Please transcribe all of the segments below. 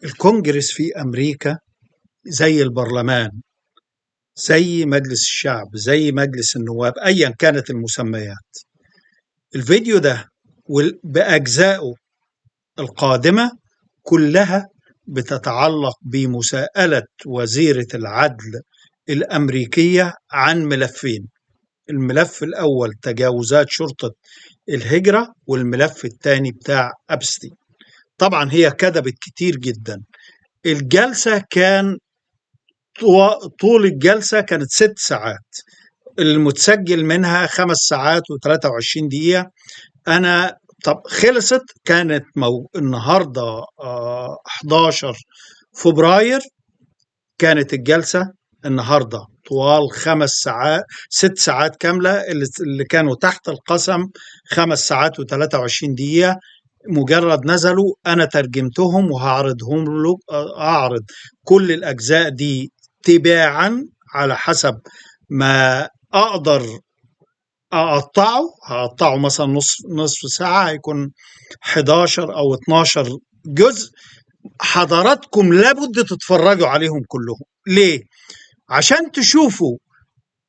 الكونجرس في أمريكا زي البرلمان، زي مجلس الشعب، زي مجلس النواب، أيا كانت المسميات. الفيديو ده بأجزائه القادمة كلها بتتعلق بمساءلة وزيرة العدل الأمريكية عن ملفين. الملف الأول تجاوزات شرطة الهجرة، والملف الثاني بتاع أبستي. طبعا هي كذبت كتير جدا. الجلسة كان طول الجلسة كانت 6 ساعات، المتسجل منها 5 ساعات و23 دقيقة. أنا طب خلصت، كانت النهاردة 11 فبراير، كانت الجلسة النهاردة طوال 5 ساعات، 6 ساعات كاملة، اللي كانوا تحت القسم 5 ساعات و23 دقيقة. مجرد نزلوا أنا ترجمتهم وهعرضهم له، أعرض كل الأجزاء دي تباعا على حسب ما أقدر هقطعه مثلا نصف ساعة، هيكون 11 أو 12 جزء. حضراتكم لابد تتفرجوا عليهم كلهم. ليه؟ عشان تشوفوا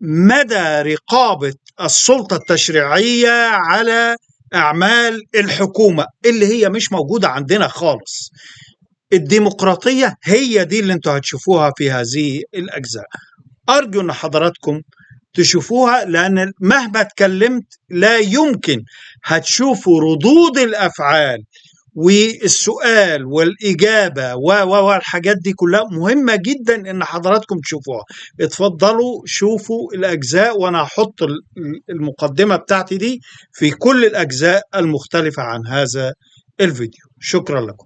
مدى رقابة السلطة التشريعية على أعمال الحكومة اللي هي مش موجودة عندنا خالص. الديمقراطية هي دي اللي انتوا هتشوفوها في هذه الأجزاء. أرجو أن حضراتكم تشوفوها، لأن مهما اتكلمت لا يمكن هتشوفوا ردود الأفعال والسؤال والإجابة والحاجات دي كلها مهمة جدا إن حضراتكم تشوفوها. اتفضلوا شوفوا الأجزاء، وأنا هحط المقدمة بتاعتي دي في كل الأجزاء المختلفة عن هذا الفيديو. شكرا لكم.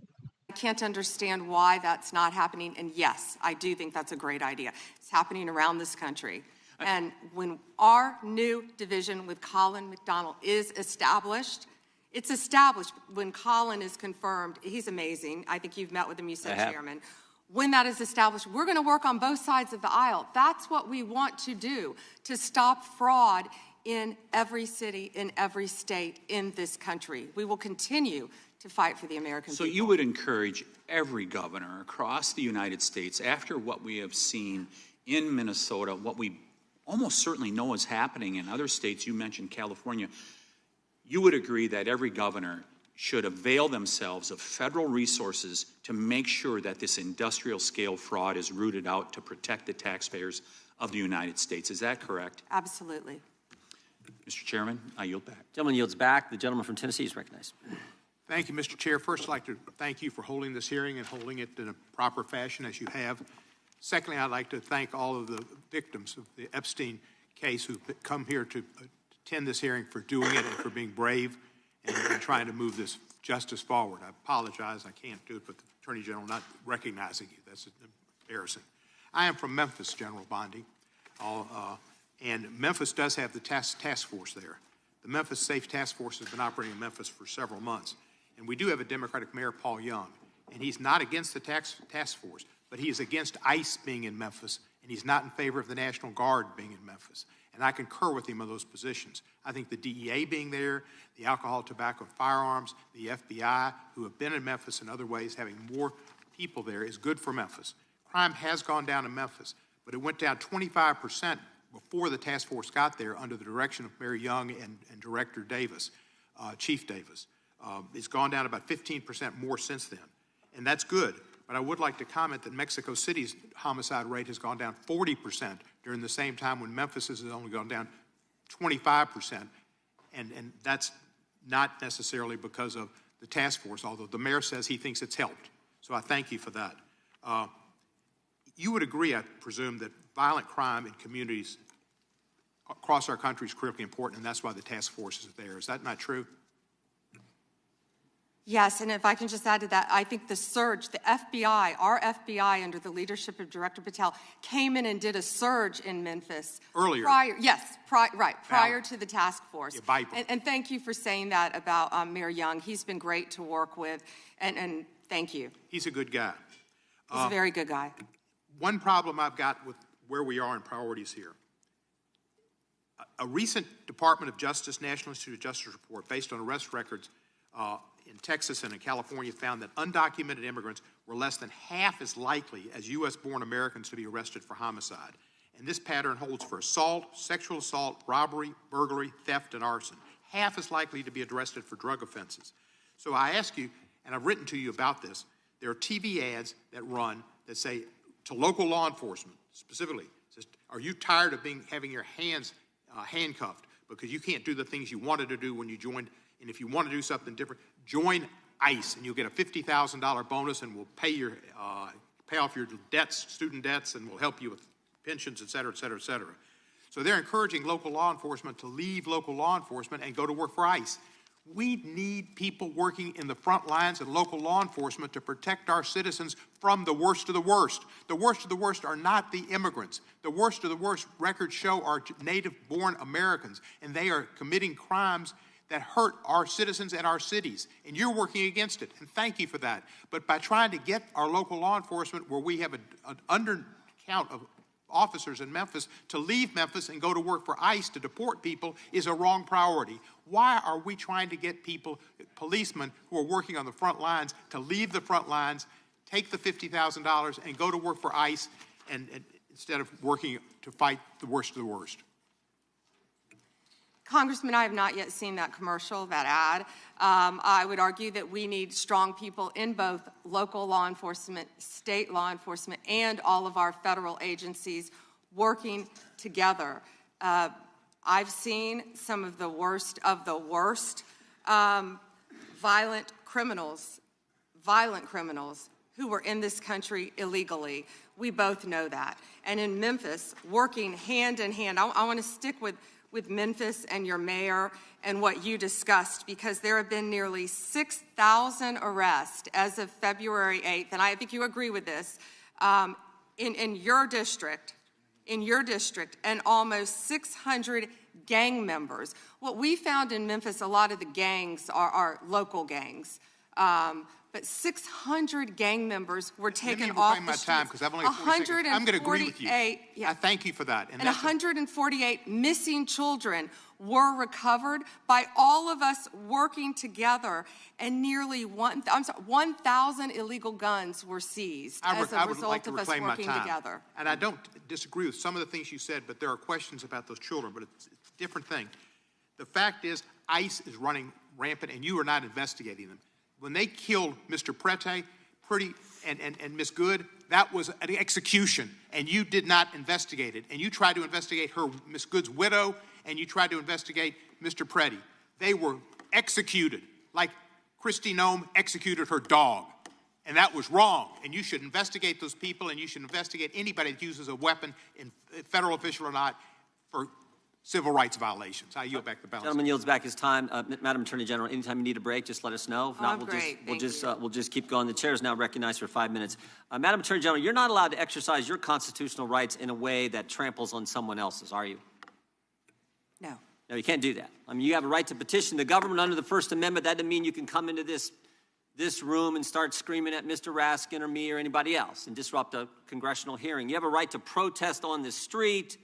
I can't understand why that's not happening, and yes, I do think that's a great idea. It's happening around this country. And when our new division with Colin McDonald is established, it's established. When Colin is confirmed, he's amazing. I think you've met with him, you said, Chairman. When that is established, we're going to work on both sides of the aisle. That's what we want to do, to stop fraud in every city, in every state in this country. We will continue to fight for the American people. So you would encourage every governor across the United States, after what we have seen in Minnesota, what we almost certainly know is happening in other states, you mentioned California, you would agree that every governor should avail themselves of federal resources to make sure that this industrial scale fraud is rooted out to protect the taxpayers of the United States. Is that correct? Absolutely. Mr. Chairman, I yield back. Gentleman yields back. The gentleman from Tennessee is recognized. Thank you, Mr. Chair. First, I'd like to thank you for holding this hearing and holding it in a proper fashion as you have. Secondly, I'd like to thank all of the victims of the Epstein case who've come here to attend this hearing, for doing it and for being brave and trying to move this justice forward. I apologize, I can't do it, but the Attorney General not recognizing you, that's embarrassing. I am from Memphis, General Bondi, and Memphis does have the task force there. The Memphis Safe Task Force has been operating in Memphis for several months. And we do have a Democratic Mayor, Paul Young, and he's not against the task force, but he is against ICE being in Memphis, and he's not in favor of the National Guard being in Memphis. And I concur with him on those positions. I think the DEA being there, the alcohol, tobacco, and firearms, the FBI, who have been in Memphis in other ways, having more people there is good for Memphis. Crime has gone down in Memphis, but it went down 25% before the task force got there under the direction of Mayor Young and Director Davis, Chief Davis. It's gone down about 15% more since then, and that's good. But I would like to comment that Mexico City's homicide rate has gone down 40% during the same time, when Memphis has only gone down 25%, and that's not necessarily because of the task force, although the mayor says he thinks it's helped. So I thank you for that. You would agree, I presume, that violent crime in communities across our country is critically important, and that's why the task force is there. Is that not true? Yes, and if I can just add to that, I think the surge, the FBI, our FBI under the leadership of Director Patel, came in and did a surge in Memphis. Earlier. Prior to the task force. Yeah, and thank you for saying that about Mayor Young. He's been great to work with, and thank you. He's a good guy. He's a very good guy. One problem I've got with where we are in priorities here. A recent Department of Justice, National Institute of Justice report based on arrest records in Texas and in California found that undocumented immigrants were less than half as likely as U.S.-born Americans to be arrested for homicide. And this pattern holds for assault, sexual assault, robbery, burglary, theft, and arson. Half as likely to be arrested for drug offenses. So I ask you, and I've written to you about this, there are TV ads that run that say to local law enforcement, specifically, says, are you tired of having your hands handcuffed because you can't do the things you wanted to do when you joined, and if you want to do something different, join ICE, and you'll get a $50,000 bonus, and we'll pay off your debts, student debts, and we'll help you with pensions, et cetera, et cetera, et cetera. So they're encouraging local law enforcement to leave local law enforcement and go to work for ICE. We need people working in the front lines and local law enforcement to protect our citizens from the worst of the worst. The worst of the worst are not the immigrants. The worst of the worst records show are native-born Americans, and they are committing crimes that hurt our citizens and our cities, and you're working against it, and thank you for that. But by trying to get our local law enforcement, where we have an undercount of officers in Memphis, to leave Memphis and go to work for ICE to deport people is a wrong priority. Why are we trying to get people, policemen who are working on the front lines, to leave the front lines, take the $50,000 and go to work for ICE and instead of working to fight the worst of the worst? Congressman, I have not yet seen that commercial, that ad. I would argue that we need strong people in both local law enforcement, state law enforcement, and all of our federal agencies working together. I've seen some of the worst violent criminals who were in this country illegally. We both know that. And in Memphis, working hand in hand, I want to stick with Memphis and your mayor and what you discussed, because there have been nearly 6,000 arrests as of February 8th, and I think you agree with this, in your district, and almost 600 gang members. What we found in Memphis, a lot of the gangs are local gangs. But 600 gang members were taken off the streets. Time, because I've only 40 seconds. I'm going to agree with you. Yeah. I thank you for that. And 148 missing children were recovered by all of us working together, and nearly 1,000 illegal guns were seized as a result of us working together. And I don't disagree with some of the things you said, but there are questions about those children, but it's a different thing. The fact is, ICE is running rampant, and you are not investigating them. When they killed Mr. Prete, and Miss Good, that was an execution, and you did not investigate it. And you tried to investigate Miss Good's widow, and you tried to investigate Mr. Prete. They were executed, like Kristi Noem executed her dog. And that was wrong. And you should investigate those people, and you should investigate anybody that uses a weapon, federal official or not, for civil rights violations. I yield back the balance. Gentleman yields back his time. Madam Attorney General, anytime you need a break, just let us know. If not, we'll just keep going. The chair is now recognized for 5 minutes. Madam Attorney General, you're not allowed to exercise your constitutional rights in a way that tramples on someone else's, are you? No. No, you can't do that. I mean, you have a right to petition the government under the First Amendment. That doesn't mean you can come into this room and start screaming at Mr. Raskin or me or anybody else and disrupt a congressional hearing. You have a right to protest on the street,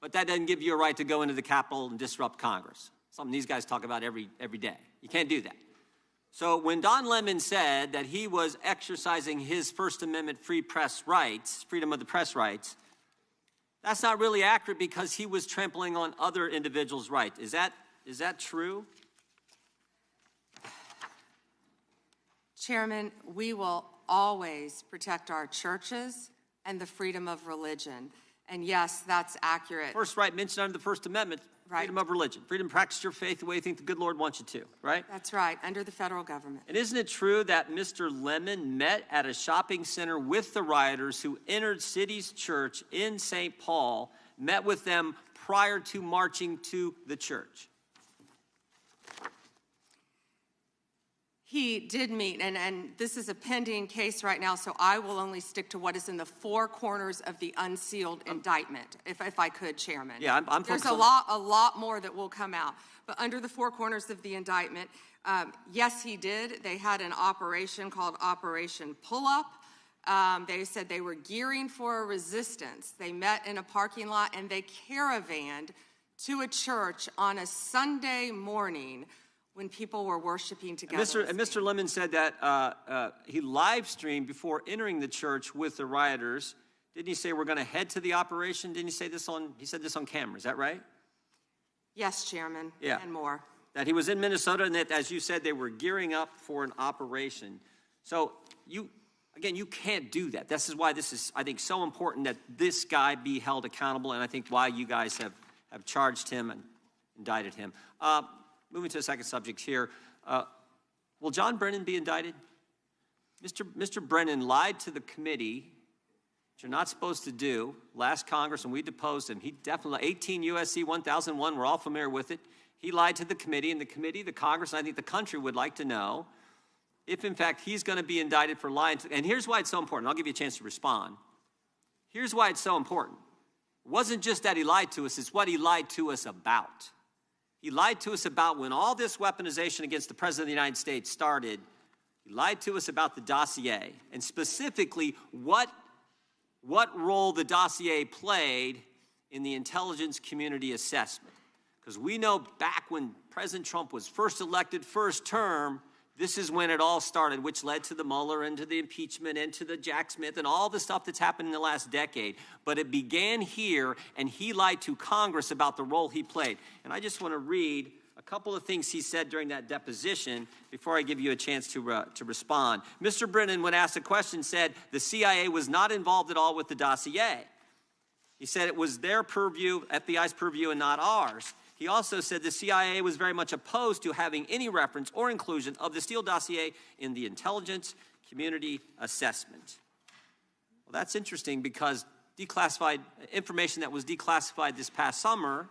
but that doesn't give you a right to go into the Capitol and disrupt Congress. Something these guys talk about every day. You can't do that. So when Don Lemon said that he was exercising his First Amendment free press rights, freedom of the press rights, that's not really accurate, because he was trampling on other individuals' rights. Is that true? Chairman, we will always protect our churches and the freedom of religion. And yes, that's accurate. First right mentioned under the First Amendment, freedom of religion. Freedom to practice your faith the way you think the good Lord wants you to, right? That's right, under the federal government. And isn't it true that Mr. Lemon met at a shopping center with the rioters who entered City's church in St. Paul, met with them prior to marching to the church? He did meet, and this is a pending case right now, so I will only stick to what is in the four corners of the unsealed indictment, if I could, Chairman. Yeah, I'm There's a lot more that will come out. But under the four corners of the indictment, yes, he did. They had an operation called Operation Pull-Up. They said they were gearing for a resistance. They met in a parking lot, and they caravanned to a church on a Sunday morning when people were worshiping together. And Mr. Lemon said that he live streamed before entering the church with the rioters. Didn't he say we're going to head to the operation? Didn't he say this he said this on camera, is that right? Yes, Chairman, Yeah. and more. That he was in Minnesota and that, as you said, they were gearing up for an operation. So you can't do that. This is why this is, I think, so important that this guy be held accountable, and I think why you guys have charged him and indicted him. Moving to the second subject here. Will John Brennan be indicted? Mr. Brennan lied to the committee, which you're not supposed to do, last Congress, and we deposed him. He definitely, 18 U.S.C. 1001, we're all familiar with it. He lied to the committee, and the Congress, and I think the country would like to know if, in fact, he's going to be indicted for lying. And here's why it's so important. I'll give you a chance to respond. Here's why it's so important. It wasn't just that he lied to us, it's what he lied to us about. He lied to us about when all this weaponization against the President of the United States started. He lied to us about the dossier, and specifically what role the dossier played in the intelligence community assessment. Because we know back when President Trump was first elected, first term, this is when it all started, which led to the Mueller and to the impeachment and to the Jack Smith and all the stuff that's happened in the last decade. But it began here, and he lied to Congress about the role he played. And I just want to read a couple of things he said during that deposition before I give you a chance to respond. Mr. Brennan, when asked a question, said the CIA was not involved at all with the dossier. He said it was their purview, FBI's purview, and not ours. He also said the CIA was very much opposed to having any reference or inclusion of the Steele dossier in the intelligence community assessment. Well, that's interesting because declassified information that was declassified this past summer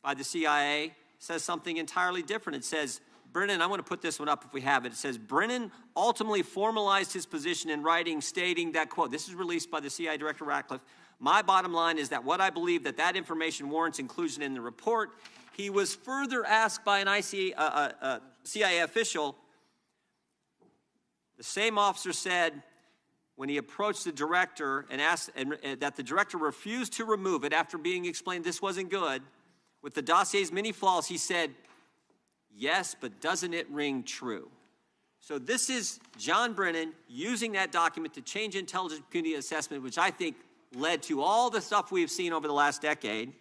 by the CIA says something entirely different. It says, Brennan, I want to put this one up if we have it. It says, Brennan ultimately formalized his position in writing, stating that, quote, this is released by the CIA Director Ratcliffe, my bottom line is that what I believe that information warrants inclusion in the report. He was further asked by an CIA official. The same officer said when he approached the director and asked that the director refused to remove it after being explained this wasn't good, with the dossier's many flaws, he said, yes, but doesn't it ring true? So this is John Brennan using that document to change intelligence community assessment, which I think led to all the stuff we've seen over the last decade.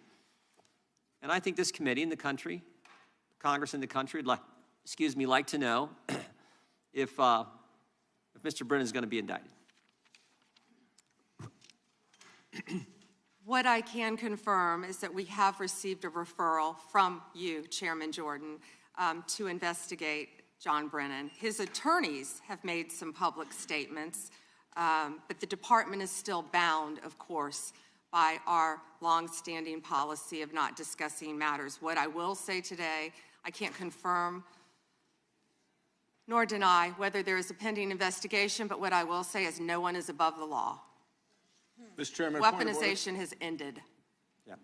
And I think this committee in the country, Congress in the country, would like to know if Mr. Brennan is going to be indicted. What I can confirm is that we have received a referral from you, Chairman Jordan, to investigate John Brennan. His attorneys have made some public statements, but the department is still bound, of course, by our longstanding policy of not discussing matters. What I will say today, I can't confirm nor deny whether there is a pending investigation, but what I will say is no one is above the law. Mr. Chairman, Weaponization has ended. Yeah.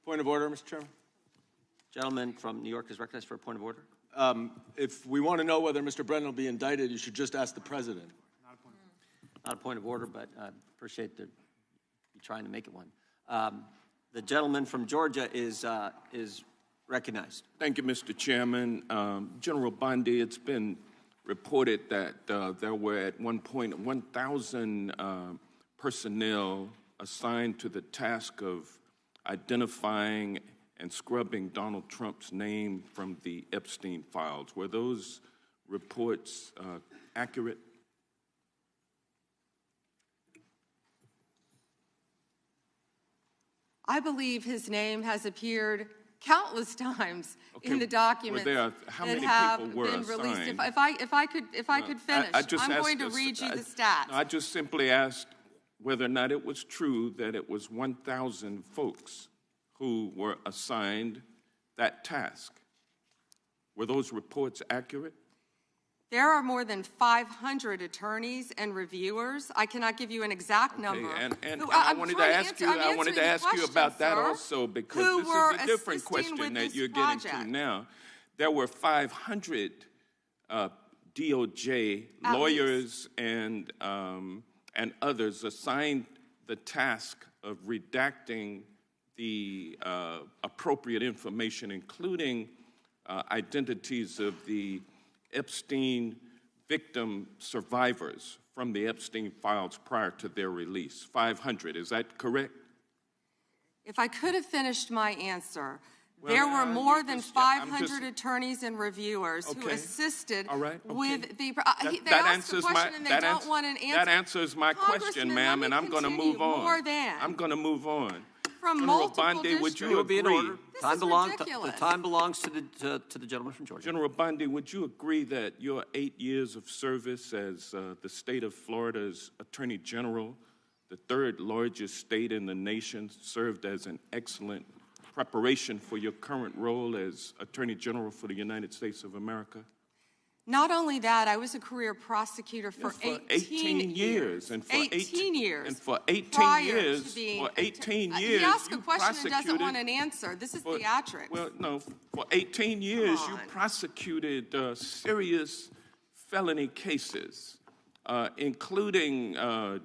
Point of order, Mr. Chairman. Gentleman from New York is recognized for a point of order. If we want to know whether Mr. Brennan will be indicted, you should just ask the president. Not a point of order, but I appreciate you trying to make it one. The gentleman from Georgia is recognized. Thank you, Mr. Chairman. General Bondi, it's been reported that there were at one point 1,000 personnel assigned to the task of identifying and scrubbing Donald Trump's name from the Epstein files. Were those reports accurate? I believe his name has appeared countless times in the documents how that many have people were been released. assigned? If I could finish, I'm going to read you the stats. I just simply asked whether or not it was true that it was 1,000 folks who were assigned that task. Were those reports accurate? There are more than 500 attorneys and reviewers. I cannot give you an exact number. And I wanted to ask you about that also, because this is a different question that you're getting to now. There were 500 DOJ lawyers and others assigned the task of redacting the appropriate information, including identities of the Epstein victim survivors from the Epstein files prior to their release. 500, is that correct? If I could have finished my answer, there were more than 500 attorneys and reviewers who assisted with the. They asked the question and they don't want an answer. That answers my question, ma'am, and I'm going to move on. I'm going to move on. From General multiple Bondi, would you districts. agree? The time belongs to the gentleman from Georgia. General Bondi, would you agree that your 8 years of service as the state of Florida's Attorney General, the third largest state in the nation, served as an excellent preparation for your current role as Attorney General for the United States of America? Not only that, I was a career prosecutor for 18 years. And for 18 years. And for 18 years, He you asked a question and doesn't want an answer. This is theatrics. Well, no, for 18 years, you prosecuted serious felony cases, including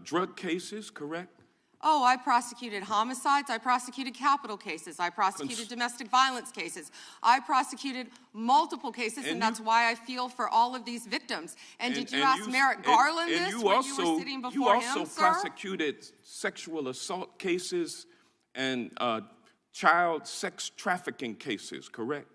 drug cases, correct? Oh, I prosecuted homicides. I prosecuted capital cases. I prosecuted domestic violence cases. I prosecuted multiple cases, and that's why I feel for all of these victims. And did you ask Merrick Garland this when you were sitting before him, sir? You also prosecuted sexual assault cases and child sex trafficking cases, correct?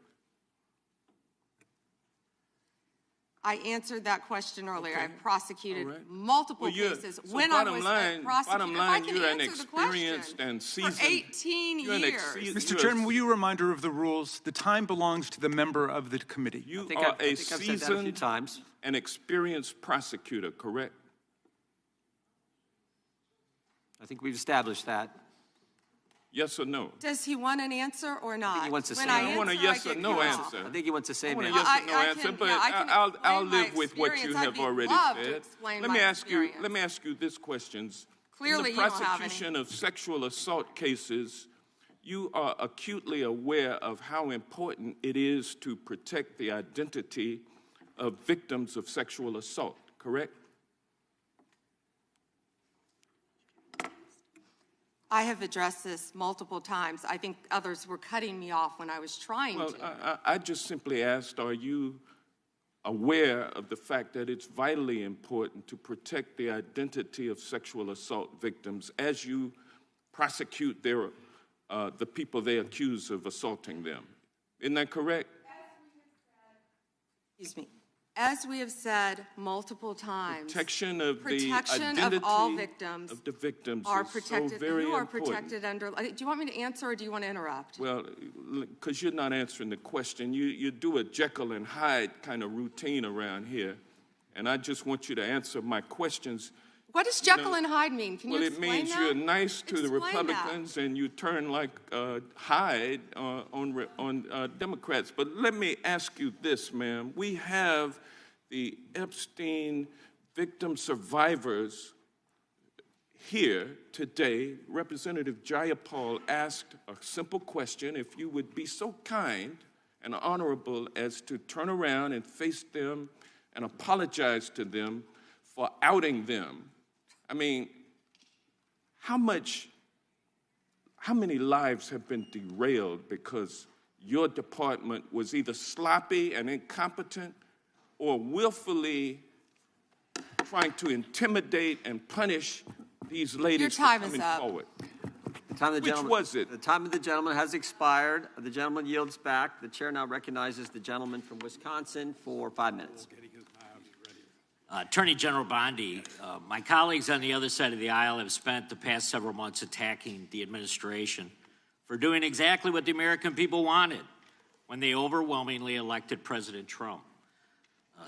I answered that question earlier. I prosecuted multiple cases when I was a prosecutor. Bottom line, you're an experienced and seasoned. For 18 years. Mr. Chairman, will you remind her of the rules? The time belongs to the member of the committee. You are a seasoned and experienced prosecutor, correct? I think we've established that. Yes or no? Does he want an answer or not? I think he wants to say I want a yes or no answer. I think he wants to say I want a yes or no answer, but I'll live with what you have already said. Let me ask you this question. Clearly, in the prosecution of sexual assault cases, you are acutely aware of how important it is to protect the identity of victims of sexual assault, correct? I have addressed this multiple times. I think others were cutting me off when I was trying to. I just simply asked, are you aware of the fact that it's vitally important to protect the identity of sexual assault victims as you prosecute the people they accuse of assaulting them? Isn't that correct? Excuse me. As we have said multiple times, protection of the identity of all victims of the victims are is protected. so very Who are important. protected under? Do you want me to answer or do you want to interrupt? Well, because you're not answering the question. You do a Jekyll and Hyde kind of routine around here, and I just want you to answer my questions. What does Jekyll and Hyde mean? Can you explain that? Well, it means you're nice to the Republicans and you turn like Hyde on Democrats. But let me ask you this, ma'am. We have the Epstein victim survivors here today. Representative Jayapal asked a simple question. If you would be so kind and honorable as to turn around and face them and apologize to them for outing them. I mean, how many lives have been derailed because your department was either sloppy and incompetent or willfully trying to intimidate and punish these ladies for coming forward? Which was it? The time of the gentleman has expired. The gentleman yields back. The chair now recognizes the gentleman from Wisconsin for 5 minutes. Attorney General Bondi, my colleagues on the other side of the aisle have spent the past several months attacking the administration for doing exactly what the American people wanted when they overwhelmingly elected President Trump,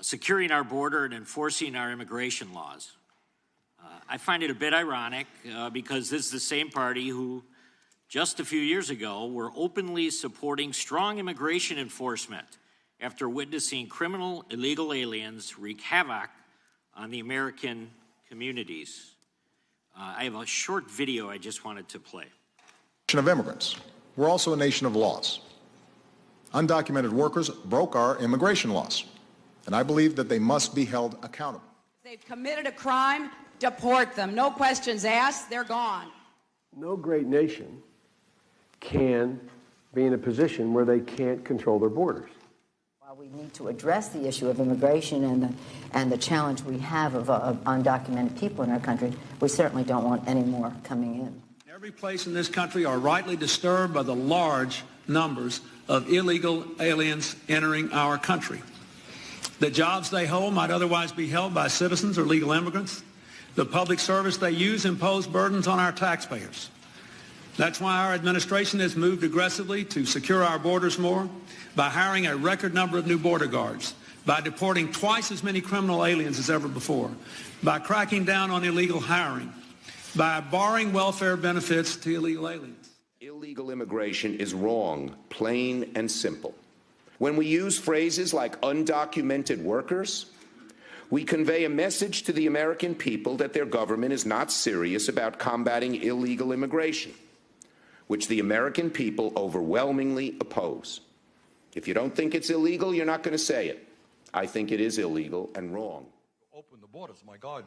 securing our border and enforcing our immigration laws. I find it a bit ironic because this is the same party who just a few years ago were openly supporting strong immigration enforcement after witnessing criminal illegal aliens wreak havoc on the American communities. I have a short video I just wanted to play. Of immigrants. We're also a nation of laws. Undocumented workers broke our immigration laws, and I believe that they must be held accountable. They've committed a crime, deport them. No questions asked, they're gone. No great nation can be in a position where they can't control their borders. We need to address the issue of immigration and the challenge we have of undocumented people in our country. We certainly don't want any more coming in. Every place in this country are rightly disturbed by the large numbers of illegal aliens entering our country. The jobs they hold might otherwise be held by citizens or legal immigrants. The public service they use impose burdens on our taxpayers. That's why our administration has moved aggressively to secure our borders more, by hiring a record number of new border guards, by deporting twice as many criminal aliens as ever before, by cracking down on illegal hiring, by barring welfare benefits to illegal aliens. Illegal immigration is wrong, plain and simple. When we use phrases like undocumented workers, we convey a message to the American people that their government is not serious about combating illegal immigration, which the American people overwhelmingly oppose. If you don't think it's illegal, you're not going to say it. I think it is illegal and wrong. Open the borders, my God.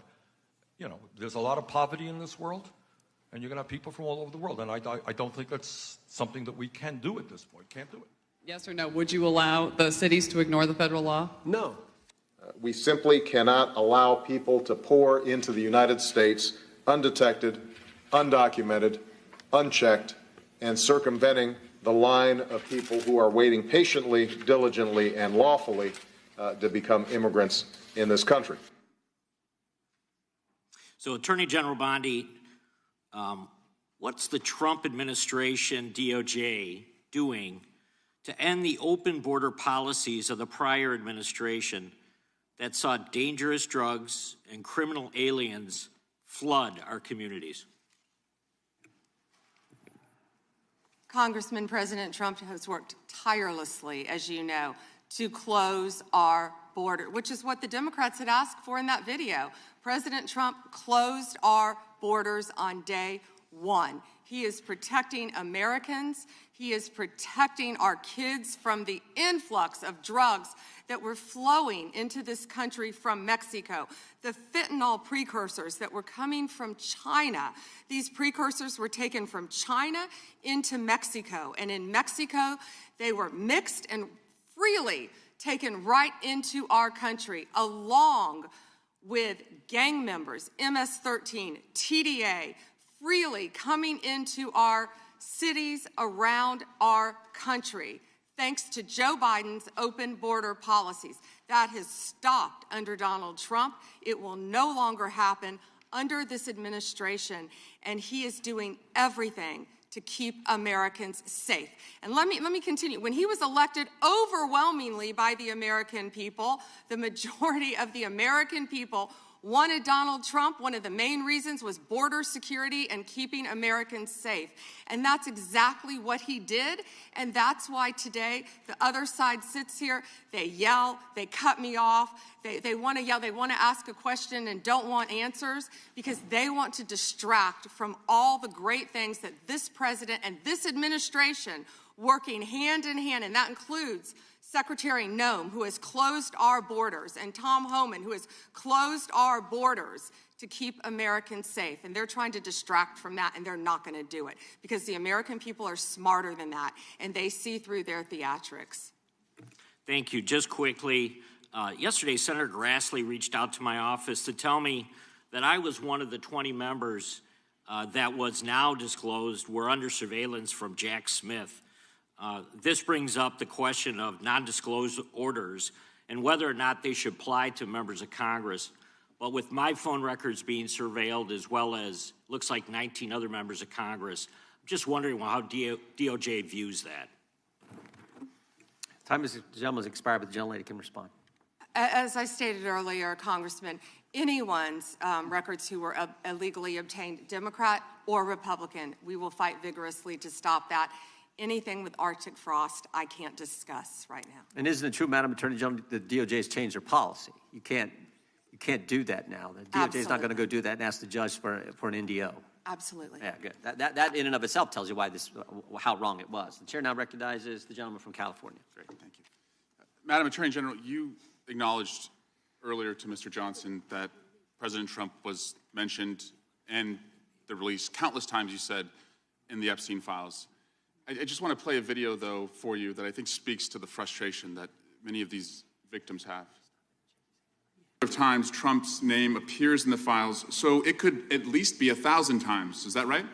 You know, there's a lot of poverty in this world, and you're going to have people from all over the world. And I don't think that's something that we can do at this point. Can't do it. Yes or no? Would you allow the cities to ignore the federal law? No. We simply cannot allow people to pour into the United States undetected, undocumented, unchecked, and circumventing the line of people who are waiting patiently, diligently, and lawfully to become immigrants in this country. So, Attorney General Bondi, what's the Trump administration, DOJ, doing to end the open border policies of the prior administration that saw dangerous drugs and criminal aliens flood our communities? Congressman, President Trump has worked tirelessly, as you know, to close our border, which is what the Democrats had asked for in that video. President Trump closed our borders on day one. He is protecting Americans. He is protecting our kids from the influx of drugs that were flowing into this country from Mexico. The fentanyl precursors that were coming from China. These precursors were taken from China into Mexico. And in Mexico, they were mixed and freely taken right into our country, along with gang members, MS-13, TDA, freely coming into our cities around our country, thanks to Joe Biden's open border policies. That has stopped under Donald Trump. It will no longer happen under this administration, and he is doing everything to keep Americans safe. And let me continue. When he was elected overwhelmingly by the American people, the majority of the American people wanted Donald Trump. One of the main reasons was border security and keeping Americans safe. And that's exactly what he did. And that's why today the other side sits here. They yell, they cut me off, they want to yell, they want to ask a question and don't want answers because they want to distract from all the great things that this president and this administration working hand in hand, and that includes Secretary Noem, who has closed our borders, and Tom Homan, who has closed our borders to keep Americans safe. And they're trying to distract from that, and they're not going to do it because the American people are smarter than that, and they see through their theatrics. Thank you. Just quickly, yesterday, Senator Grassley reached out to my office to tell me that I was one of the 20 members that was now disclosed were under surveillance from Jack Smith. This brings up the question of non-disclosed orders and whether or not they should apply to members of Congress. But with my phone records being surveilled, as well as looks like 19 other members of Congress, I'm just wondering how DOJ views that. Time is, the gentleman's expired, but the gentlelady can respond. As I stated earlier, Congressman, anyone's records who were illegally obtained, Democrat or Republican, we will fight vigorously to stop that. Anything with Arctic frost, I can't discuss right now. And isn't it true, Madam Attorney General, the DOJ has changed their policy? You can't do that now. The DOJ is not going to go do that and ask the judge for an NDO. Absolutely. Yeah, good. That in and of itself tells you why how wrong it was. The chair now recognizes the gentleman from California. Great, thank you. Madam Attorney General, you acknowledged earlier to Mr. Johnson that President Trump was mentioned and the release countless times, you said, in the Epstein files. I just want to play a video, though, for you that I think speaks to the frustration that many of these victims have. Of times Trump's name appears in the files, so it could at least be 1,000 times. Is that right?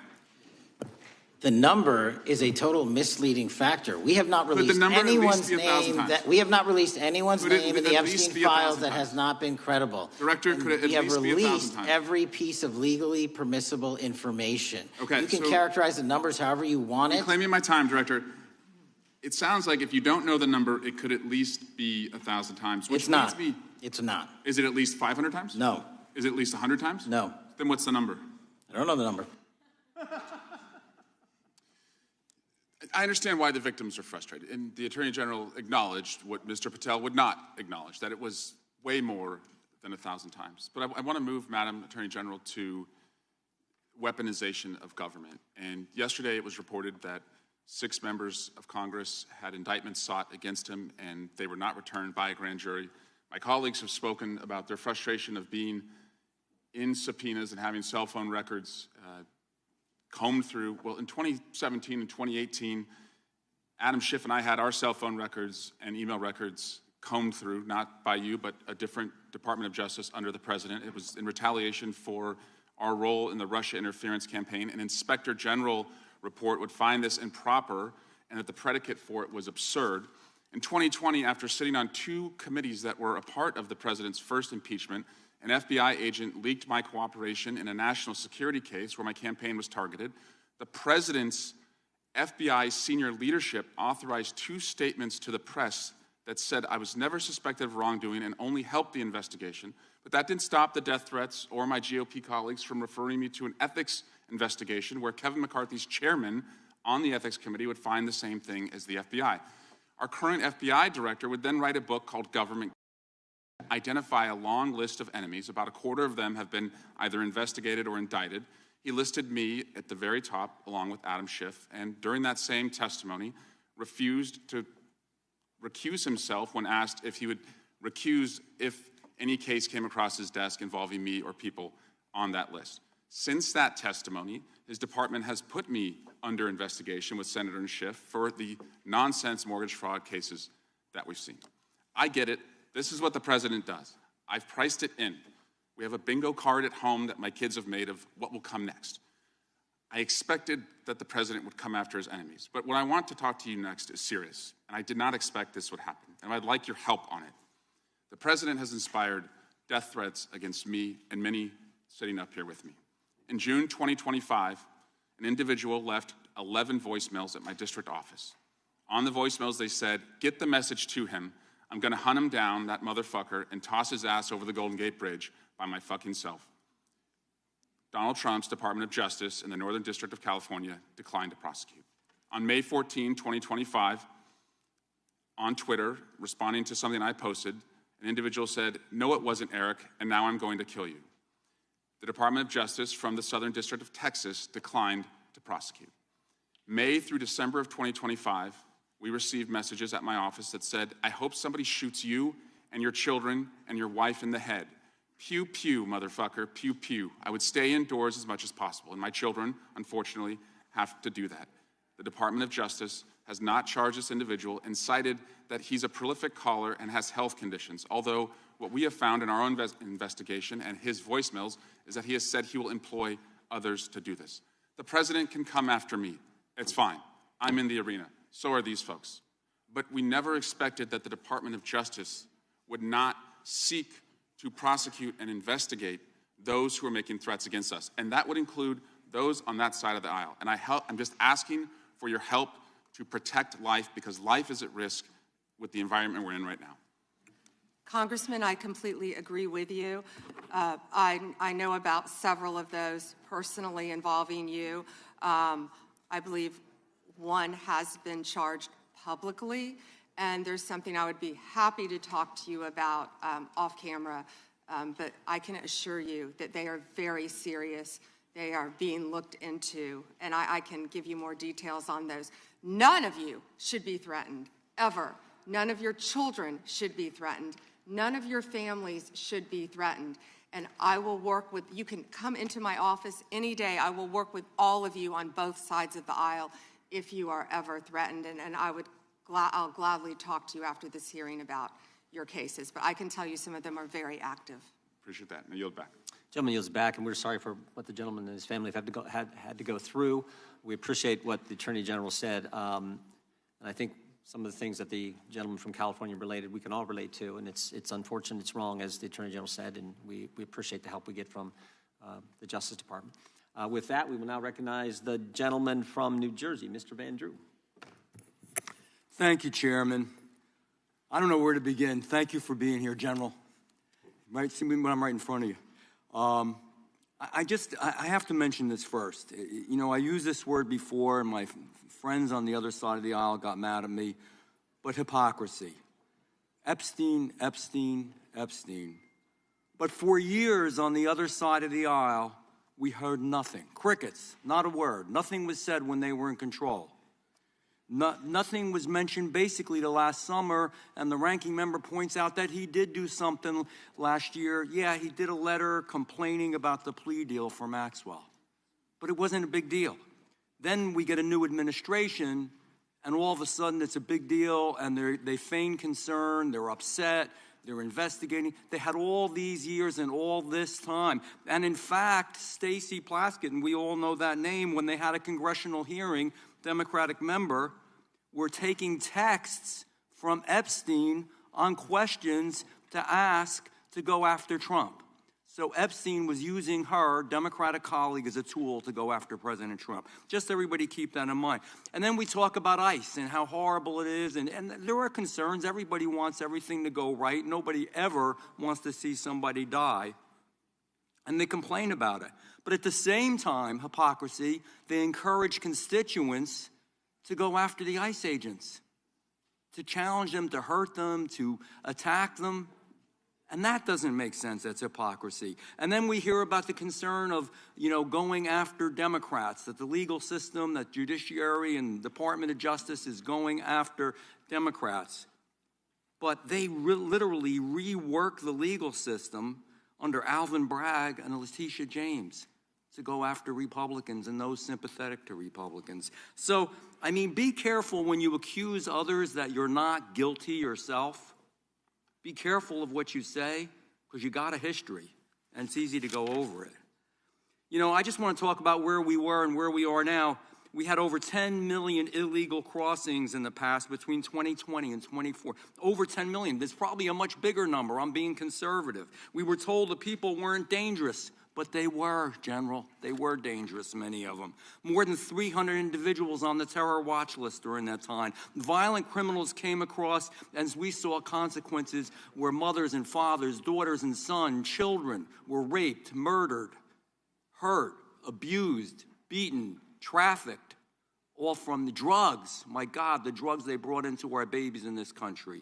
The number is a total misleading factor. We have not released anyone's name in the Epstein files that has not been credible. Director, could it at least be 1,000 times? We have released every piece of legally permissible information. Okay, you can characterize the numbers however you want it. Claiming my time, Director. It sounds like if you don't know the number, it could at least be 1,000 times. It's not. It's not. Is it at least 500 times? No. Is it at least 100 times? No. Then what's the number? I don't know the number. I understand why the victims are frustrated, and the Attorney General acknowledged what Mr. Patel would not acknowledge, that it was way more than 1,000 times. But I want to move, Madam Attorney General, to weaponization of government. And yesterday it was reported that 6 members of Congress had indictments sought against him, and they were not returned by a grand jury. My colleagues have spoken about their frustration of being in subpoenas and having cell phone records combed through. Well, in 2017 and 2018, Adam Schiff and I had our cell phone records and email records combed through, not by you, but a different Department of Justice under the President. It was in retaliation for our role in the Russia interference campaign. An Inspector General report would find this improper and that the predicate for it was absurd. In 2020, after sitting on 2 committees that were a part of the President's first impeachment, an FBI agent leaked my cooperation in a national security case where my campaign was targeted. The President's FBI senior leadership authorized 2 statements to the press that said I was never suspected of wrongdoing and only helped the investigation. But that didn't stop the death threats or my GOP colleagues from referring me to an ethics investigation where Kevin McCarthy's chairman on the ethics committee would find the same thing as the FBI. Our current FBI director would then write a book called Government, identify a long list of enemies. About a quarter of them have been either investigated or indicted. He listed me at the very top along with Adam Schiff, and during that same testimony refused to recuse himself when asked if he would recuse if any case came across his desk involving me or people on that list. Since that testimony, his department has put me under investigation with Senator Schiff for the nonsense mortgage fraud cases that we've seen. I get it. This is what the President does. I've priced it in. We have a bingo card at home that my kids have made of what will come next. I expected that the President would come after his enemies. But what I want to talk to you next is serious, and I did not expect this would happen, and I'd like your help on it. The President has inspired death threats against me and many sitting up here with me. In June 2025, an individual left 11 voicemails at my district office. On the voicemails, they said, "Get the message to him. I'm going to hunt him down, that motherfucker, and toss his ass over the Golden Gate Bridge by my fucking self." Donald Trump's Department of Justice in the Northern District of California declined to prosecute. On May 14, 2025, on Twitter, responding to something I posted, an individual said, "No, it wasn't Eric, and now I'm going to kill you." The Department of Justice from the Southern District of Texas declined to prosecute. May through December of 2025, we received messages at my office that said, "I hope somebody shoots you and your children and your wife in the head. Pew, pew, motherfucker, pew, pew." I would stay indoors as much as possible, and my children, unfortunately, have to do that. The Department of Justice has not charged this individual and cited that he's a prolific caller and has health conditions, although what we have found in our own investigation and his voicemails is that he has said he will employ others to do this. The President can come after me. It's fine. I'm in the arena. So are these folks. But we never expected that the Department of Justice would not seek to prosecute and investigate those who are making threats against us. And that would include those on that side of the aisle. And I'm just asking for your help to protect life, because life is at risk with the environment we're in right now. Congressman, I completely agree with you. I know about several of those personally involving you. I believe one has been charged publicly, and there's something I would be happy to talk to you about off camera, but I can assure you that they are very serious. They are being looked into, and I can give you more details on those. None of you should be threatened, ever. None of your children should be threatened. None of your families should be threatened. And I will work with, you can come into my office any day. I will work with all of you on both sides of the aisle if you are ever threatened. And I would I'll gladly talk to you after this hearing about your cases, but I can tell you some of them are very active. Appreciate that. I yield back. Gentleman yields back, and we're sorry for what the gentleman and his family have had to go through. We appreciate what the Attorney General said, and I think some of the things that the gentleman from California related, we can all relate to, and it's unfortunate, it's wrong, as the Attorney General said, and we appreciate the help we get from the Justice Department. With that, we will now recognize the gentleman from New Jersey, Mr. Van Drew. Thank you, Chairman. I don't know where to begin. Thank you for being here, General. You might see me when I'm right in front of you. I have to mention this first. You know, I used this word before, and my friends on the other side of the aisle got mad at me, but hypocrisy. Epstein, Epstein, Epstein. But for years on the other side of the aisle, we heard nothing. Crickets, not a word. Nothing was said when they were in control. Nothing was mentioned basically to last summer, and the ranking member points out that he did do something last year. Yeah, he did a letter complaining about the plea deal for Maxwell, but it wasn't a big deal. Then we get a new administration, and all of a sudden it's a big deal, and they feign concern, they're upset, they're investigating. They had all these years and all this time. And in fact, Stacey Plaskett, and we all know that name, when they had a congressional hearing, Democratic member, were taking texts from Epstein on questions to ask to go after Trump. So Epstein was using her Democratic colleague as a tool to go after President Trump. Just everybody keep that in mind. And then we talk about ICE and how horrible it is. And there are concerns. Everybody wants everything to go right. Nobody ever wants to see somebody die. And they complain about it. But at the same time, hypocrisy, they encourage constituents to go after the ICE agents, to challenge them, to hurt them, to attack them. And that doesn't make sense. That's hypocrisy. And then we hear about the concern of, going after Democrats, that the legal system, that judiciary and Department of Justice is going after Democrats. But they literally rework the legal system under Alvin Bragg and Letitia James to go after Republicans and those sympathetic to Republicans. So, be careful when you accuse others that you're not guilty yourself. Be careful of what you say, because you got a history, and it's easy to go over it. I just want to talk about where we were and where we are now. We had over 10 million illegal crossings in the past between 2020 and 24. Over 10 million. There's probably a much bigger number. I'm being conservative. We were told the people weren't dangerous, but they were, General. They were dangerous, many of them. More than 300 individuals on the terror watch list during that time. Violent criminals came across, as we saw consequences where mothers and fathers, daughters and sons, children were raped, murdered, hurt, abused, beaten, trafficked, all from the drugs. My God, the drugs they brought into our babies in this country.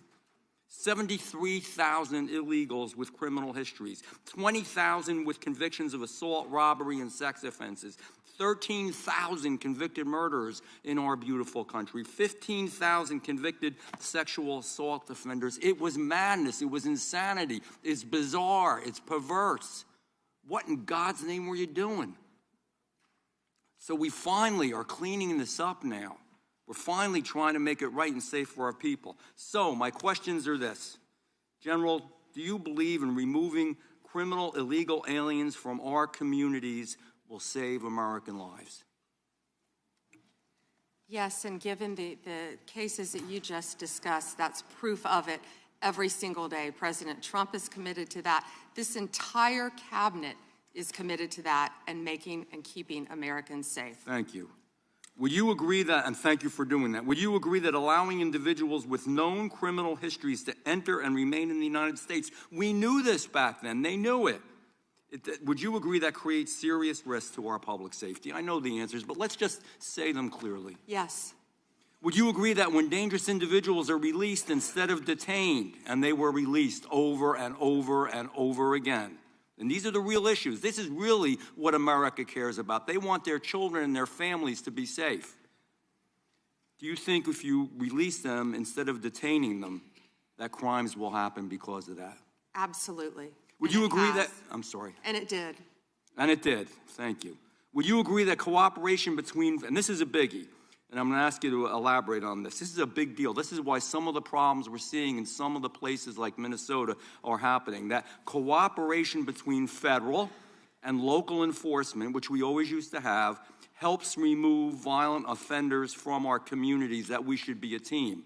73,000 illegals with criminal histories, 20,000 with convictions of assault, robbery, and sex offenses, 13,000 convicted murderers in our beautiful country, 15,000 convicted sexual assault offenders. It was madness. It was insanity. It's bizarre. It's perverse. What in God's name were you doing? So we finally are cleaning this up now. We're finally trying to make it right and safe for our people. So my questions are this. General, do you believe in removing criminal illegal aliens from our communities will save American lives? Yes, and given the cases that you just discussed, that's proof of it every single day. President Trump is committed to that. This entire cabinet is committed to that and making and keeping Americans safe. Thank you. Would you agree that, and thank you for doing that, would you agree that allowing individuals with known criminal histories to enter and remain in the United States, we knew this back then, they knew it. Would you agree that creates serious risks to our public safety? I know the answers, but let's just say them clearly. Yes. Would you agree that when dangerous individuals are released instead of detained, and they were released over and over and over again, and these are the real issues. This is really what America cares about. They want their children and their families to be safe. Do you think if you release them instead of detaining them, that crimes will happen because of that? Absolutely. Would you agree that, I'm sorry. And it did. And it did, thank you. Would you agree that cooperation between, and this is a biggie, and I'm going to ask you to elaborate on this. This is a big deal. This is why some of the problems we're seeing in some of the places like Minnesota are happening. That cooperation between federal and local enforcement, which we always used to have, helps remove violent offenders from our communities, that we should be a team.